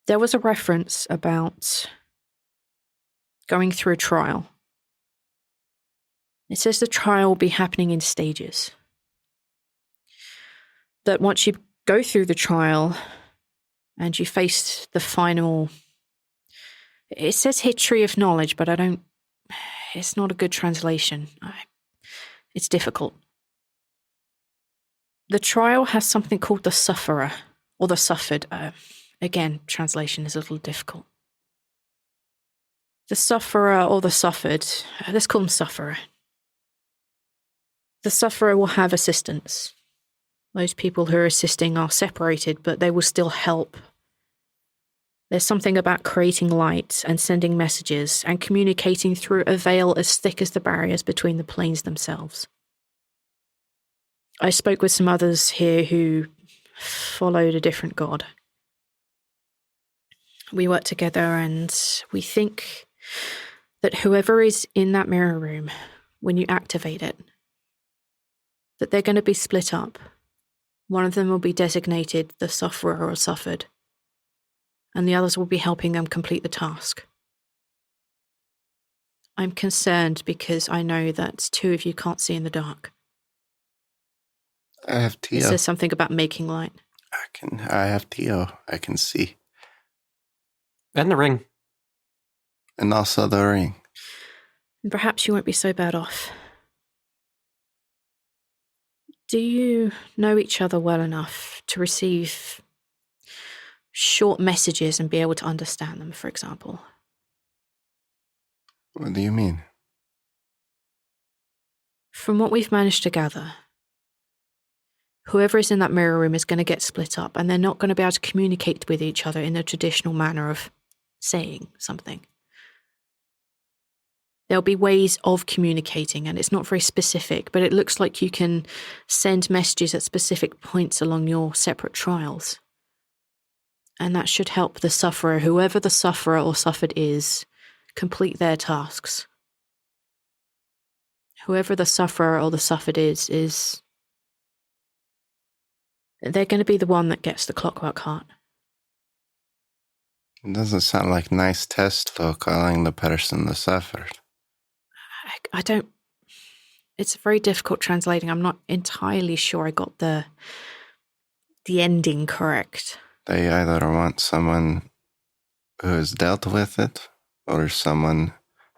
"There was a reference about going through a trial. It says the trial will be happening in stages. That once you go through the trial and you face the final... It says here tree of knowledge, but it's not a good translation. It's difficult. The trial has something called the sufferer, or the suffered. Again, translation is a little difficult. The sufferer or the suffered, let's call them sufferer. The sufferer will have assistance. Those people who are assisting are separated, but they will still help. There's something about creating light and sending messages and communicating through a veil as thick as the barriers between the planes themselves. I spoke with some others here who followed a different god. We work together and we think that whoever is in that mirror room, when you activate it, that they're going to be split up. One of them will be designated the sufferer or suffered, and the others will be helping them complete the task. I'm concerned because I know that two of you can't see in the dark. I have Tio. It says something about making light. I have Tio. I can see. And the ring. And also the ring. And perhaps you won't be so bad off. Do you know each other well enough to receive short messages and be able to understand them, for example? What do you mean? From what we've managed to gather, whoever is in that mirror room is going to get split up, and they're not going to be able to communicate with each other in the traditional manner of saying something. There'll be ways of communicating, and it's not very specific, but it looks like you can send messages at specific points along your separate trials. And that should help the sufferer, whoever the sufferer or suffered is, complete their tasks. Whoever the sufferer or the suffered is they're going to be the one that gets the clockwork heart. It doesn't sound like nice test, though, calling the person the suffered. I don't... It's very difficult translating. I'm not entirely sure I got the ending correct. They either want someone who has dealt with it or someone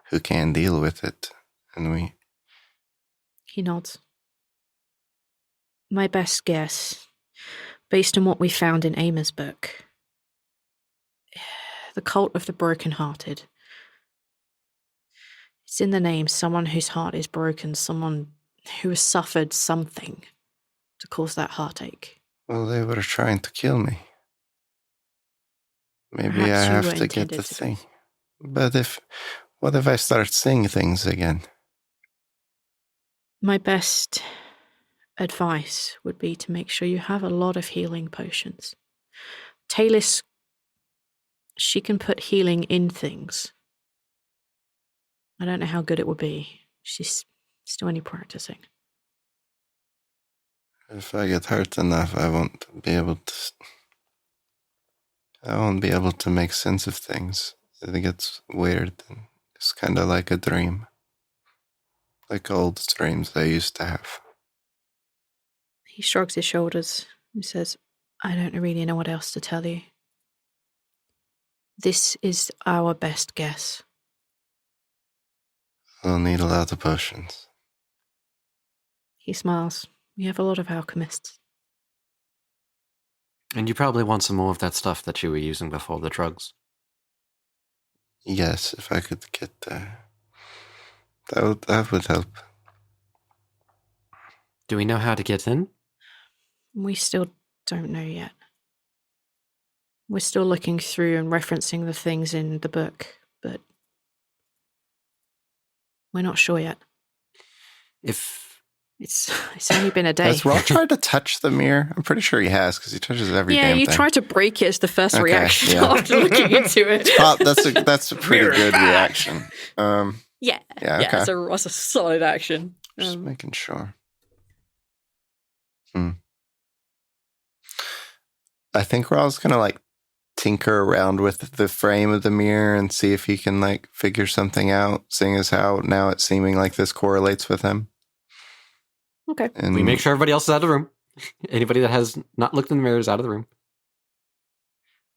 who can deal with it. And He nods. My best guess, based on what we found in Aimer's book, the cult of the broken-hearted. It's in the name, someone whose heart is broken, someone who has suffered something to cause that heartache. Well, they were trying to kill me. Maybe Perhaps I you have were to get intended the to thing. But what if I start seeing things again? My best advice would be to make sure you have a lot of healing potions. Talis, she can put healing in things. I don't know how good it would be. She's still only practicing. If I get hurt enough, I won't be able to make sense of things. It gets weird. And it's kind of like a dream. Like old dreams I used to have. He shrugs his shoulders and says, I don't really know what else to tell you. This is our best guess. I'll need a lot of potions. He smiles. We have a lot of alchemists. And you probably want some more of that stuff that you were using before the drugs. Yes, if I could get that would help. Do we know how to get in? We still don't know yet. We're still looking through and referencing the things in the book, but we're not sure yet. It's only been a day. Has Rhal tried to touch the mirror? I'm pretty sure he has, because he touches every damn thing. Yeah, you try to break it as the first Okay, reaction yeah. after looking into it. That's a pretty good reaction. Yeah, okay. that's a solid action. Just making sure. I think Rhal's gonna tinker around with the frame of the mirror and see if he can like figure something out, seeing as how now it's seeming like this correlates with him. Okay. And We make sure everybody else is out of the room. Anybody that has not looked in the mirror is out of the room.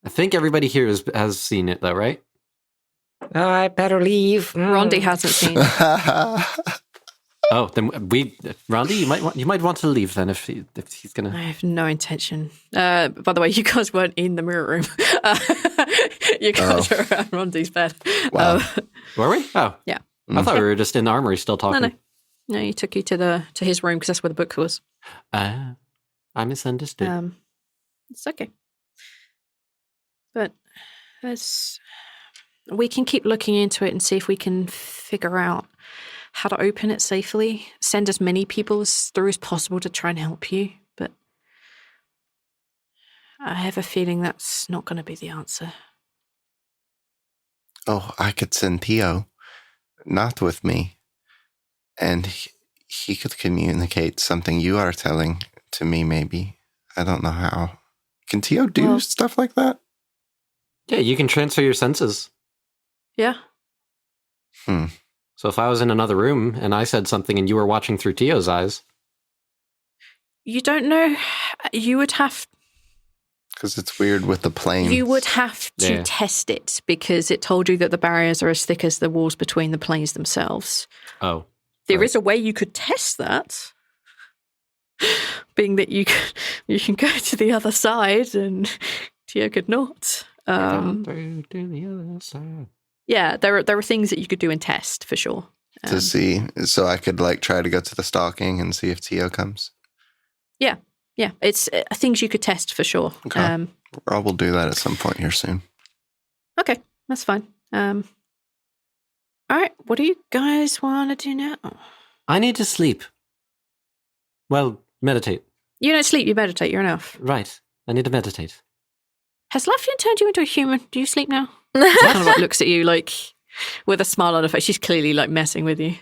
I think everybody here has seen it, though, right? Oh, I better leave. Rondi hasn't seen. Oh, then Rondi, you might want to leave then if he's gonna. I have no intention. By the way, you guys weren't in the mirror room. You guys were around Rondi's bed. Wow. Were we? Oh, Yeah. I thought we were just in the armory still talking. No, he took you to his room because that's where the book was. I misunderstood. It's okay. But we can keep looking into it and see if we can figure out how to open it safely. Send as many people through as possible to try and help you. But I have a feeling that's not going to be the answer. Oh, I could send Theo, not with me, and he could communicate something you are telling to me, maybe. I don't know how. Can Theo do stuff like that? Yeah, you can transfer your senses. Yeah. So if I was in another room and I said something and you were watching through Tio's eyes... You don't know. You would have... Because it's weird with the planes. You would have to test it because it told you that the barriers are as thick as the walls between the planes themselves. Oh. There is a way you could test that, being that you can go to the other side and Tio could not. Through to the other side. Yeah, there are things that you could do and test for sure. To see, so I could like try to go to the stalking and see if Tio comes. Yeah, it's things you could test for sure. Okay. I will do that at some point here soon. Okay, that's fine. All right, what do you guys want to do now? I need to sleep. Well, meditate. You don't sleep, you meditate, you're enough. Right. I need to meditate. Has Lafayette turned you into a human? Do you sleep now? She kind of like looks at you like with a smile on her face. She's clearly like messing with you.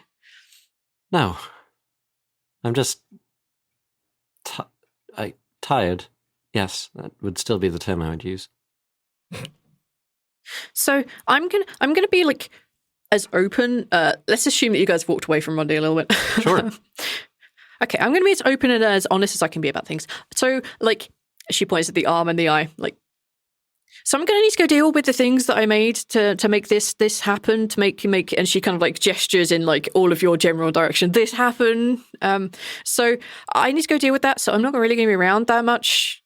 No. I'm just... tired. Yes, that would still be the term I would use. So I'm gonna be like as open. Let's assume that you guys walked away from Rondi a little bit. Sure. Okay, I'm gonna be as open and as honest as I can be about things. So like she points at the arm and the eye, like. So I'm going to need to go deal with the things that I made to make this happen, to make, and she kind of like gestures in like all of your general direction. This happen. So I need to go deal with that. So I'm not really going to be around that much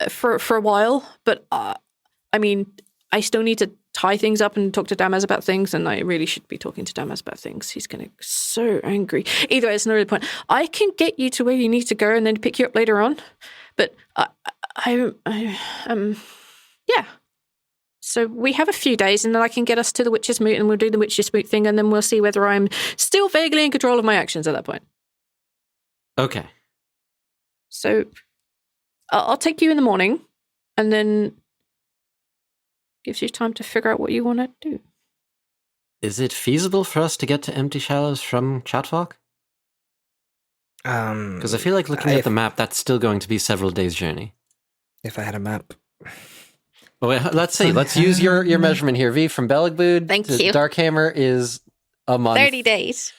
for a while. But I mean, I still need to tie things up and talk to Damaz about things, and I really should be talking to Damaz about things. He's going to be so angry. Either way, it's not really the point. I can get you to where you need to go and then pick you up later on. But yeah. So we have a few days and then I can get us to the Witch's Moot and we'll do the Witch's Moot thing and then we'll see whether I'm still vaguely in control of my actions at that point. Okay. So I'll take you in the morning and then gives you time to figure out what you want to do. Is it feasible for us to get to Empty Shallows from Chatwalk? Because I feel like looking at the map, that's still going to be several days' journey. If I had a map. Well, let's see. Let's use your measurement here, V. From Belegbood to you. Darkhammer is a month. 30 days.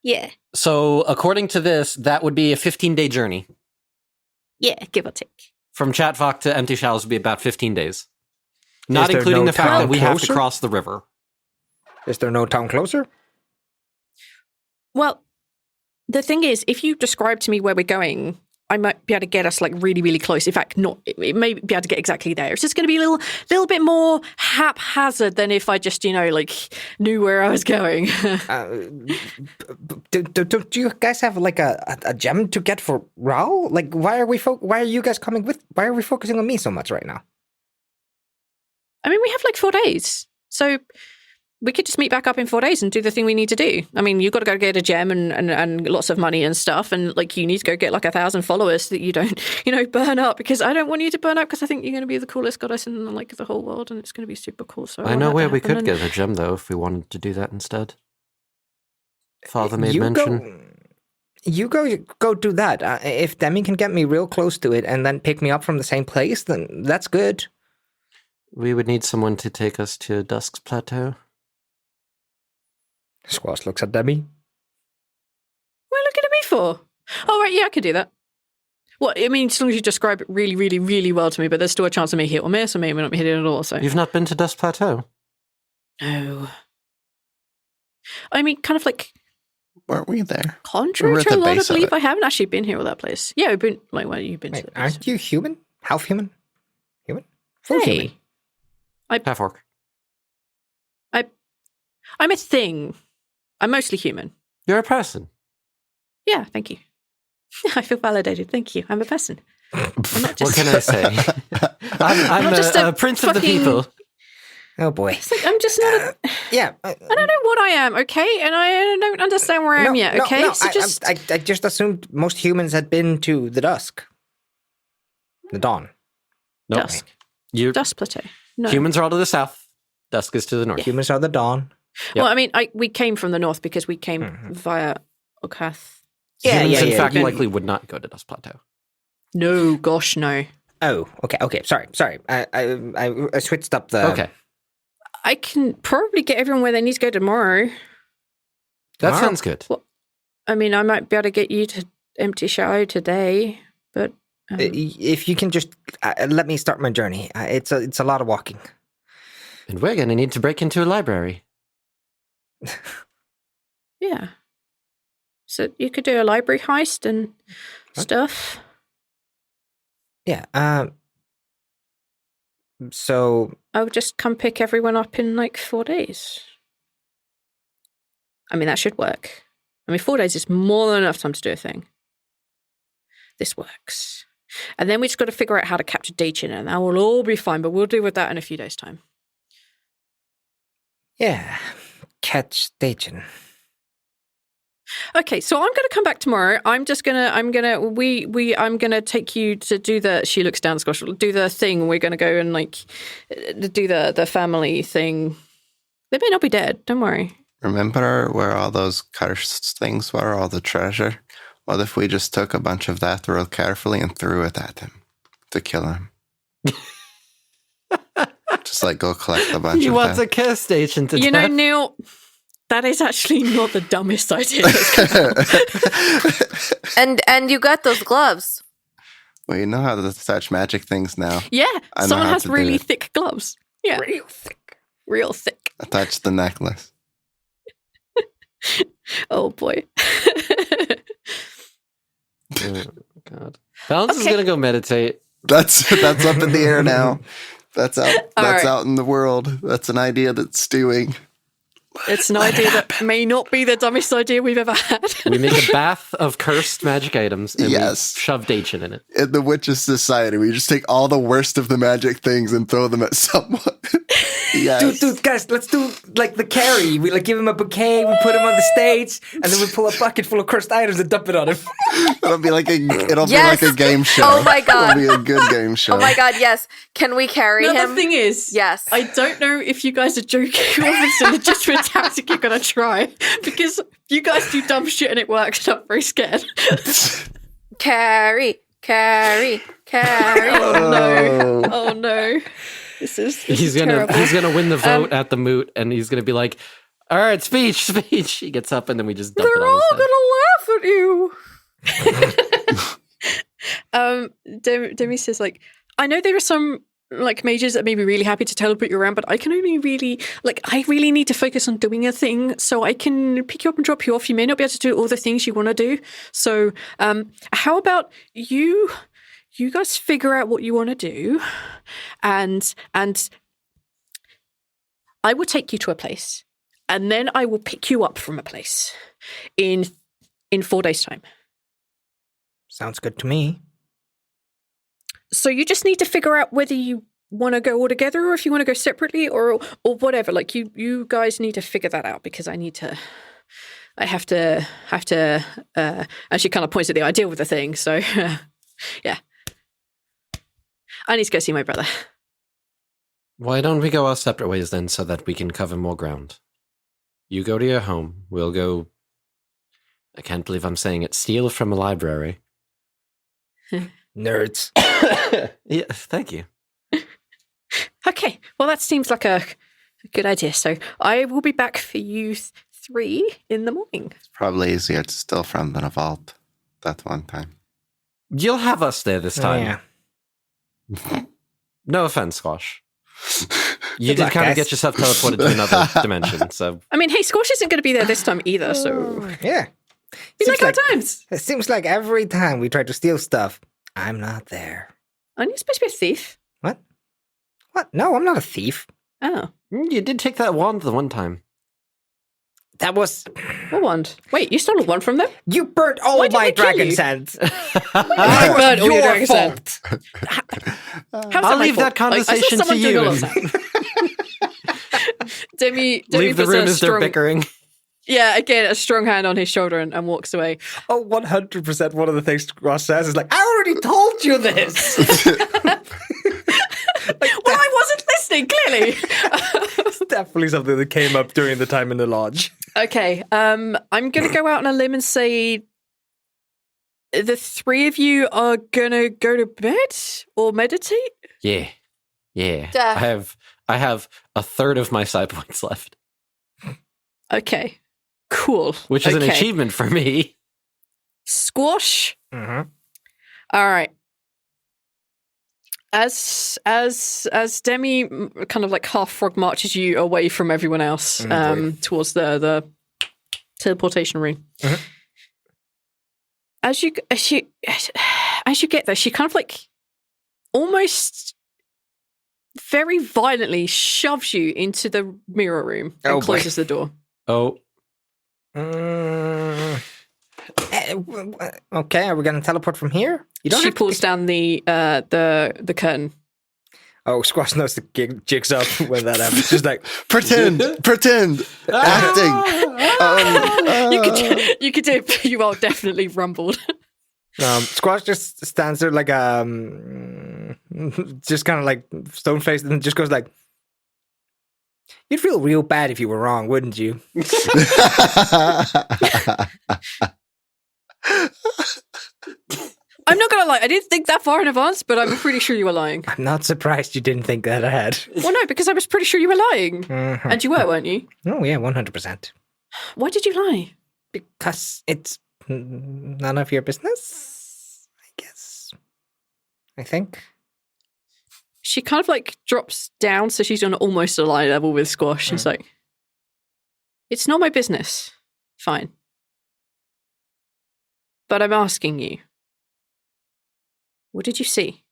Yeah. So according to this, that would be a 15-day journey. Yeah, give or take. From Chatwalk to Empty Shallows would be about 15 days. Not there including no the fact town that we have to closer? cross the river. Is there no town closer? Well, the thing is, if you describe to me where we're going, I might be able to get us like really, really close. In fact, not. It may be able to get exactly there. It's just going to be a little bit more haphazard than if I just, like knew where I was going. Do you guys have like a gem to get for Rhal? Like, why are you guys coming with? Why are we focusing on me so much right now? I mean, we have like 4 days, so we could just meet back up in 4 days and do the thing we need to do. I mean, you've got to go get a gem and lots of money and stuff. And like, you need to go get like 1,000 followers so that you don't, burn up, because I don't want you to burn up because I think you're going to be the coolest goddess in like the whole world and it's going to be super cool. So I know where we could get a gem though, if we wanted to do that instead. Father made mention. You go do that. If Demi can get me real close to it and then pick me up from the same place, then that's good. We would need someone to take us to Dusk's Plateau. Squash looks at Debbie. What are you looking at me for? Oh, right, yeah, I could do that. Well, I mean, as long as you describe it really, really, really well to me, but there's still a chance of me hit or miss, or maybe not hit it at all, so... You've not been to Dusk Plateau? No. I mean, kind of like... Weren't we there? Contrary We were at to a the lot base of of belief, it. I haven't actually been here or that place. Yeah, I've been... Like, well, you've been Wait, to the place. aren't you human? Half human? Human? Full human. Hey, Half orc. I'm a thing. I'm mostly human. You're a person. Yeah, thank you. I feel validated. Thank you. I'm a person. I'm not What just... can I say? I'm not just a a prince of the fucking- people. Oh boy. It's like, I'm just not a... Yeah. I don't know what I am, okay? And I don't understand where I am yet, okay? No, So just... I just assumed most humans had been to the dusk. The dawn. No. Dusk. You Dust Plateau. No. humans are all to the south. Dusk is to the north. Humans are the dawn. Yep. Well, I mean, we came from the north because we came via Okath. Yeah, Humans, yeah, in yeah. fact, You- likely would not go to Dusk Plateau. No, gosh, no. Oh, okay. Sorry. I switched up the... Okay. I can probably get everyone where they need to go tomorrow. That Tomorrow? sounds good. I mean, I might be able to get you to empty Shadow today, but... If you can just let me start my journey. It's a lot of walking. And we're going to need to break into a library. yeah. So you could do a library heist and stuff. Yeah. So I would just come pick everyone up in like 4 days. I mean, that should work. I mean, 4 days is more than enough time to do a thing. This works. And then we just got to figure out how to capture Daechin, and that will all be fine, but we'll deal with that in a few days' time. yeah, catch Daechin. Okay, so I'm going to come back tomorrow. I'm gonna take you to do the. She looks down, Squash. Do the thing. We're going to go and like do the family thing. They may not be dead. Don't worry. Remember where all those cursed things were, all the treasure? What if we just took a bunch of that real carefully and threw it at him to kill him? Just like go collect a bunch You of want that. to kiss Daechin to You know, death? Neil, that is actually not the dumbest idea. And you got those gloves. Well, you know how to touch magic things now. Yeah, I know someone how has to do really it. thick gloves. Yeah, real thick. I touched the necklace. Oh boy. Oh, God. Balance is Okay. going to go meditate. That's up in the air now. That's out. All That's right. out in the world. That's an idea that's stewing. It's an idea that may not be the dumbest idea we've ever had. We make a bath of cursed magic items and Yes. we shove Daechin in it. In the Witches Society, we just take all the worst of the magic things and throw them at someone. Yes. Dude, guys, let's do like the carry. We like give him a bouquet, we put him on the stage, and then we pull a bucket full of cursed items and dump it on him. It'll be like a Yes. game show. Oh my God. It'll be a good game show. Oh my God, yes. Can we carry No, him? the thing is, Yes. I don't know if you guys are joking or if it's a legitimate tactic you're going to try. Because you guys do dumb shit and it works, and I'm very scared. Carry. Oh no. Oh no. This is terrible. He's gonna win the vote at the moot, and he's gonna be like, "All right, speech." He gets up, and then we just dump They're it on all his head. gonna laugh at you. Demi says, like, I know there are some like mages that may be really happy to teleport you around, but I can only really I really need to focus on doing a thing, so I can pick you up and drop you off. You may not be able to do all the things you want to do. So how about you guys figure out what you want to do, and I will take you to a place, and then I will pick you up from a place in 4 days' time. Sounds good to me. So you just need to figure out whether you want to go all together or if you want to go separately or whatever. Like you guys need to figure that out, because I have to and she kind of points at the idea with the thing. So yeah, I need to go see my brother. Why don't we go our separate ways then, so that we can cover more ground? You go to your home. We'll go. I can't believe I'm saying it. Steal from a library. Nerds. Yeah, thank you. Okay, well, that seems like a good idea. So I will be back for you 3 in the morning. It's probably easier to steal from than a vault that one time. You'll have us there this time. Yeah. No offense, Squash. You Good did luck, kind of guys. get yourself teleported to another dimension, so... I mean, hey, Squash isn't going to be there this time either, so... Yeah. You Seems like our times? It seems like every time we try to steal stuff, I'm not there. Aren't you supposed to be a thief? What? What? No, I'm not a thief. Oh. You did take that wand the one time. That was... What wand? Wait, you stole a wand from them? You burnt all Why did my we kill dragon you? sand. I burned all your dragon sand. fault. How's I'll my leave that fault? I saw conversation someone to doing you. a lot of that. Demi Leave the puts room a as they're strong, bickering. yeah, again, a strong hand on his shoulder and walks away. Oh, 100% one of the things Ross says is like, I already told you this. Well, I wasn't listening, clearly. It's definitely something that came up during the time in the lodge. Okay, I'm going to go out on a limb and say the 3 of you are going to go to bed or meditate? Yeah. Yeah. Duh. I have a third of my side points left, Okay, cool. which is an Okay. achievement for me. Squash. Mm-hmm. All right. As Demi kind of like half frog marches you away from everyone else towards the teleportation room. Mhm. As you get there, she kind of like almost very violently shoves you into the mirror room and Oh, boy. closes the door. Oh, Okay, are we going to teleport from here? You don't She have to pulls down the curtain. Oh, Squash knows the jigs up when that happens. She's like, Pretend, acting. You could do it, but you are definitely rumbled. Squash just stands there like just kind of like stone faced and just goes like, you'd feel real bad if you were wrong, wouldn't you? I'm not gonna lie, I didn't think that far in advance, but I'm pretty sure you were lying. I'm not surprised you didn't think that ahead. Well, no, because I was pretty sure you were lying. Mhm. And you were, weren't you? Oh, yeah, 100%. Why did you lie? Because it's none of your business, I guess. I think. She kind of like drops down, so she's on almost a lie level with Squash. She's like, it's not my business. Fine. But I'm asking you, what did you see?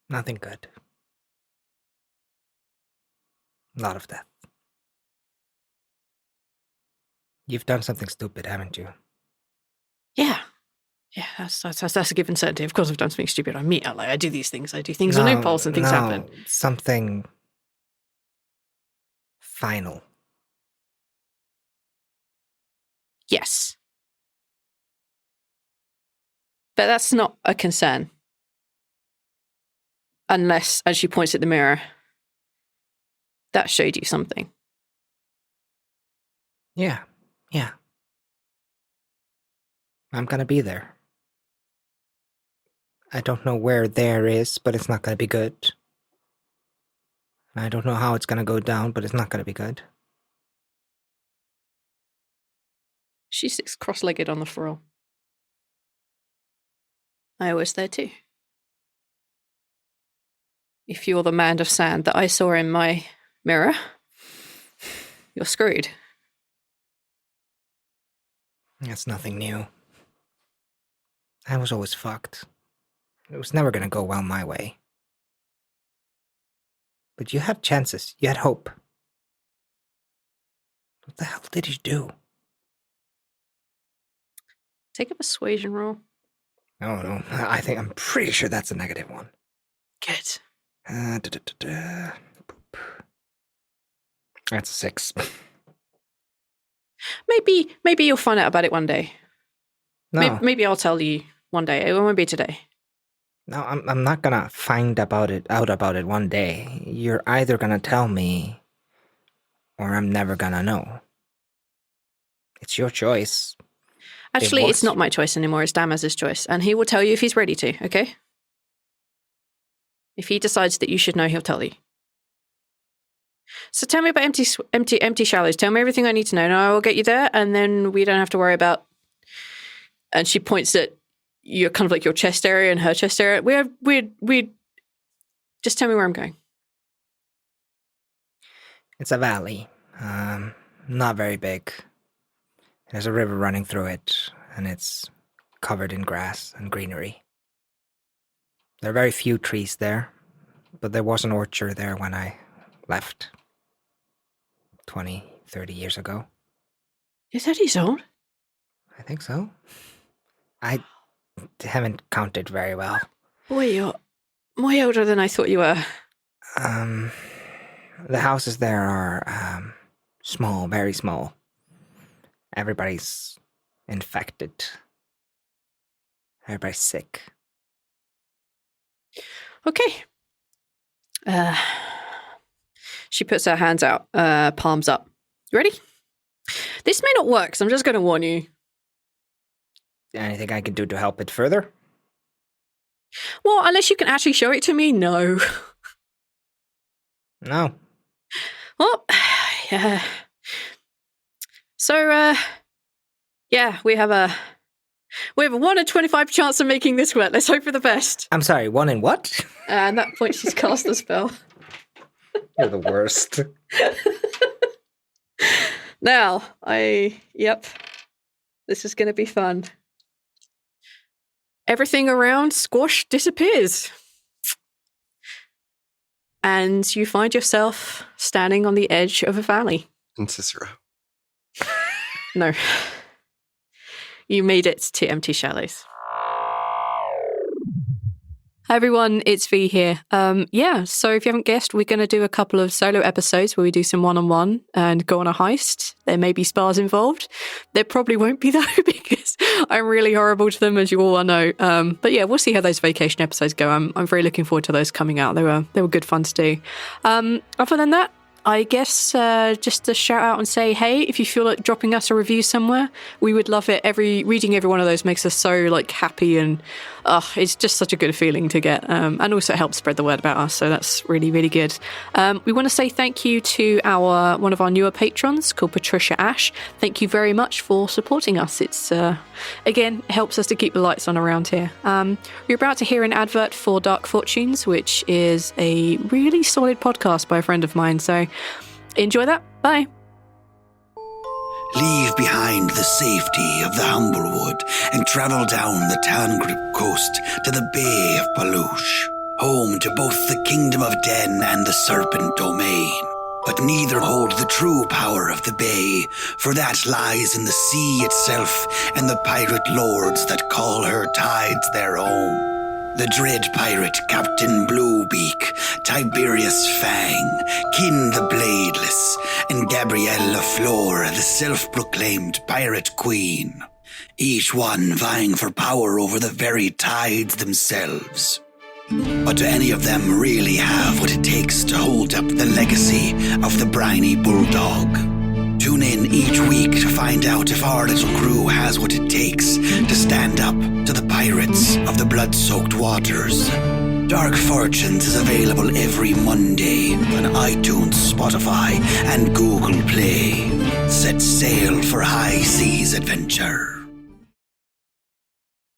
Nothing good. A lot of death. You've done something stupid, haven't you? Yeah. Yeah, that's a given certainty. Of course I've done something stupid. I do these things. I do things on impulse and things happen. Something final. Yes. But that's not a concern. Unless, as she points at the mirror, that showed you something. Yeah. I'm gonna be there. I don't know where there is, but it's not gonna be good. I don't know how it's gonna go down, but it's not gonna be good. She sits cross-legged on the floor. I was there too. If you're the man of sand that I saw in my mirror, you're screwed. That's nothing new. I was always fucked. It was never gonna go well my way. But you had chances. You had hope. What the hell did you do? Take a persuasion roll. Oh no, I'm pretty sure that's a negative one. Good. Boop. That's a 6. Maybe you'll find out about it one day. No, Maybe I'll tell you one day. It won't be today. no, I'm not gonna find out about it one day. You're either gonna tell me, or I'm never gonna know. It's your choice. Actually, it's was. not my choice anymore. It's Damas's choice. And he will tell you if he's ready to, okay? If he decides that you should know, he'll tell you. So tell me about empty shallows. Tell me everything I need to know, and I will get you there, and then we don't have to worry about. And she points at your kind of like your chest area and her chest area. We just tell me where I'm going. It's a valley, not very big. There's a river running through it, and it's covered in grass and greenery. There are very few trees there, but there was an orchard there when I left 20, 30 years ago. Is that his own? I think so. I haven't counted very well. Boy, you're way older than I thought you were. The houses there are small, very small. Everybody's infected. Everybody's sick. Okay. She puts her hands out, palms up. You ready? This may not work, so I'm just going to warn you. Anything I can do to help it further? Well, unless you can actually show it to me, no. No. Well, yeah. So, yeah, we have a 1 in 25 chance of making this work. Let's hope for the best. I'm sorry, 1 in what? And at that point, she's cast the spell. You're the worst. Now, yep, this is going to be fun. Everything around Squash disappears. And you find yourself standing on the edge of a valley. And Cicero. No. You made it to Empty Shallows. Hi everyone, it's V here. So if you haven't guessed, we're going to do a couple of solo episodes where we do some one-on-one and go on a heist. There may be spars involved. There probably won't be though, because I'm really horrible to them, as you all know. But yeah, we'll see how those vacation episodes go. I'm very looking forward to those coming out. They were good fun to do. Other than that, I guess just to shout out and say, hey, if you feel like dropping us a review somewhere, we would love it. Reading every one of those makes us so happy, and it's just such a good feeling to get. And also it helps spread the word about us, so that's really, really good. We want to say thank you to one of our newer patrons called Patricia Ash. Thank you very much for supporting us. It's again, it helps us to keep the lights on around here. You're about to hear an advert for Dark Fortunes, which is a really solid podcast by a friend of mine. So enjoy that. Bye. Leave behind the safety of the Humblewood and travel down the Tangrip coast to the Bay of Palouche, home to both the Kingdom of Den and the Serpent Domain. But neither hold the true power of the bay, for that lies in the sea itself and the pirate lords that call her tides their own. The dread pirate Captain Bluebeak, Tiberius Fang, Kin the Bladeless, and Gabrielle LaFleur, the self-proclaimed pirate queen. Each one vying for power over the very tides themselves. But do any of them really have what it takes to hold up the legacy of the briny bulldog? Tune in each week to find out if our little crew has what it takes to stand up to the pirates of the blood-soaked waters. Dark Fortunes is available every Monday on iTunes, Spotify, and Google Play. Set sail for high seas adventure.